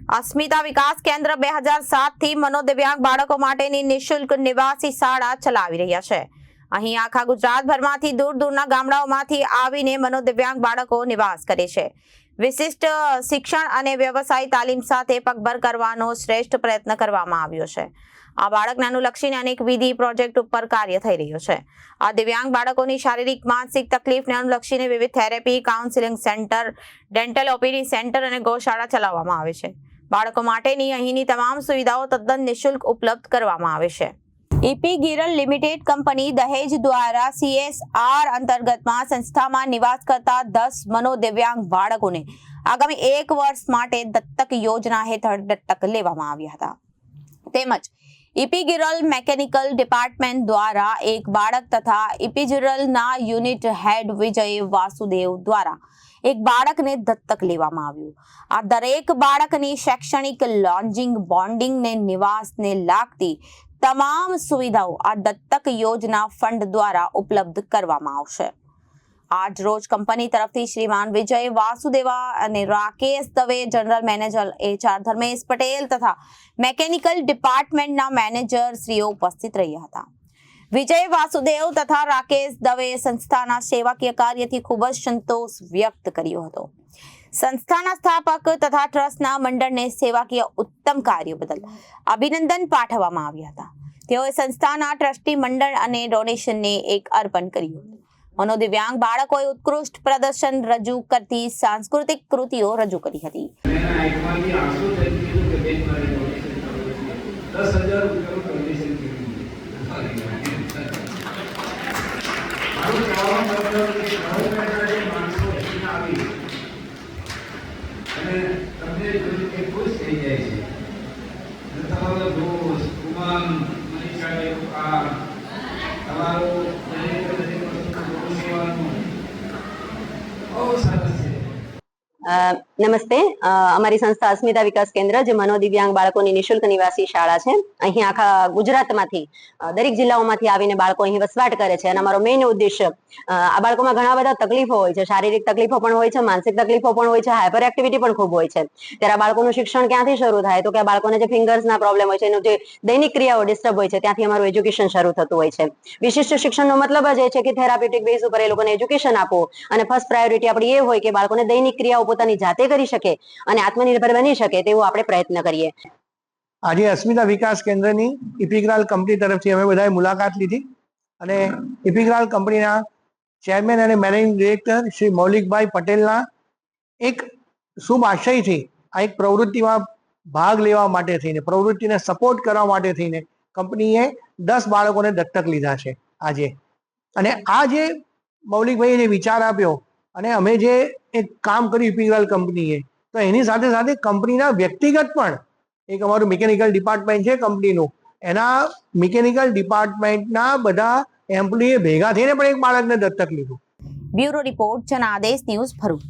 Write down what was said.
અસ્મિતા વિકાસ કેન્દ્ર 2007 થી મનોદિવ્યાંગ બાળકો માટેની નિઃશુલ્ક નિવાસી શાળા ચલાવી રહ્યા છે। અહીં આખા ગુજરાતભરમાંથી દૂર દૂરના ગામડાઓમાંથી આવીને મનોદિવ્યાંગ બાળકો નિવાસ કરે છે। વિશિષ્ટ શિક્ષણ અને વ્યવસાય તાલીમ સાથે પગભર કરવાનો શ્રેષ્ઠ પ્રયત્ન કરવામાં આવ્યો છે। આ બાળકને અનુલક્ષીને અનેકવિધ પ્રોજેક્ટ ઉપર કાર્ય થઈ રહ્યું છે। આ દિવ્યાંગ બાળકોની શારીરિક માનસિક તકલીફને અનુલક્ષીને વિવિધ therapy, counselling centre, dental OPD centre અને ગૌશાળા ચલાવવામાં આવે છે। બાળકો માટેની અહીંની તમામ સુવિધાઓ તદ્દન નિઃશુલ્ક ઉપલબ્ધ કરવામાં આવે છે। ઈપી ગિરલ લિમિટેડ કંપની દહેજ દ્વારા CSR અંતર્ગતમાં સંસ્થામાં નિવાસ કરતા 10 મનોદિવ્યાંગ બાળકોને આગામી 1 વર્ષ માટે દત્તક યોજના હેઠળ દત્તક લેવામાં આવ્યા હતા। તેમજ ઈપી ગિરલ મેકેનિકલ ડિપાર્ટમેન્ટ દ્વારા એક બાળક તથા ઈપી ગિરલના યુનિટ હેડ વિજય વાસુદેવ દ્વારા એક બાળકને દત્તક લેવામાં આવ્યું। આ દરેક બાળકની શૈક્ષણિક, લોન્જિંગ, બોન્ડિંગ ને નિવાસને લાગતી તમામ સુવિધાઓ આ દત્તક યોજના ફંડ દ્વારા ઉપલબ્ધ કરવામાં આવશે। આજ રોજ કંપની તરફથી શ્રીમાન વિજય વાસુદેવા અને Rakesh Dave, general manager HR Dharmesh Patel તથા મેકેનિકલ ડિપાર્ટમેન્ટના મેનેજર શ્રીઓ ઉપસ્થિત રહ્યા હતા। વિજય વાસુદેવ તથા રાકેશ દવે સંસ્થાના સેવાકીય કાર્યથી ખૂબ જ સંતોષ વ્યક્ત કર્યો હતો। સંસ્થાના સ્થાપક તથા ટ્રસ્ટના મંડળને સેવાકીય ઉત્તમ કાર્ય બદલ અભિનંદન પાઠવવામાં આવ્યા હતા। તેઓએ સંસ્થાના ટ્રસ્ટી મંડળ અને ડોનેશનને એક અર્પણ કર્યું। મનોદિવ્યાંગ બાળકોએ ઉત્કૃષ્ટ પ્રદર્શન રજૂ કરતી સાંસ્કૃતિક કૃતિઓ રજૂ કરી હતી। નમસ્તે, અમારી સંસ્થા અસ્મિતા વિકાસ કેન્દ્ર જે મનોદિવ્યાંગ બાળકોની નિઃશુલ્ક નિવાસી શાળા છે। અહીં આખા ગુજરાતમાંથી દરેક જિલ્લાઓમાંથી આવીને બાળકો અહીં વસવાટ કરે છે અને અમારો મેઇન ઉદ્દેશ્ય આ બાળકોમાં ઘણા બધા તકલીફો હોય છે, શારીરિક તકલીફો પણ હોય છે, માનસિક તકલીફો પણ હોય છે, હાઇપર એક્ટિવિટી પણ ખૂબ હોય છે। ત્યારે આ બાળકોનું શિક્ષણ ક્યાંથી શરૂ થાય તો કે આ બાળકોને જે ફિંગર્સના પ્રોબ્લેમ હોય છે, એનું જે દૈનિક ક્રિયાઓ ડિસ્ટર્બ હોય છે, ત્યાંથી અમારું એજ્યુકેશન શરૂ થતું હોય છે। વિશિષ્ટ શિક્ષણનો મતલબ જ એ છે કે થેરાપ્યુટિક બેઝ ઉપર એ લોકોને એજ્યુકેશન આપો અને ફર્સ્ટ પ્રાયોરિટી આપણી એ હોય કે બાળકોને દૈનિક ક્રિયાઓ પોતાની જાતે કરી શકે અને આત્મનિર્ભર બની શકે તેવો આપણે પ્રયત્ન કરીએ। આજે અસ્મિતા વિકાસ કેન્દ્રની ઇપિગ્રાલ કંપની તરફથી અમે બધાએ મુલાકાત લીધી અને ઇપિગ્રાલ કંપનીના ચેરમેન અને મેનેજિંગ ડિરેક્ટર શ્રી મૌલિકભાઈ પટેલના એક શુભ આશયથી આ એક પ્રવૃત્તિમાં ભાગ લેવા માટે થઈને, પ્રવૃત્તિને સપોર્ટ કરવા માટે થઈને કંપનીએ 10 બાળકોને દત્તક લીધા છે આજે। અને આ જે મૌલિકભાઈએ જે વિચાર આપ્યો અને અમે જે એક કામ કર્યું ઇપિગ્રાલ કંપનીએ, તો એની સાથે સાથે કંપનીના વ્યક્તિગત પણ એક અમારું મિકેનિકલ ડિપાર્ટમેન્ટ છે કંપનીનું, એના મિકેનિકલ ડિપાર્ટમેન્ટના બધા એમ્પ્લોયીએ ભેગા થઈને પણ એક બાળકને દત્તક લીધું। Bureau report, Janadesh news, Bharuch.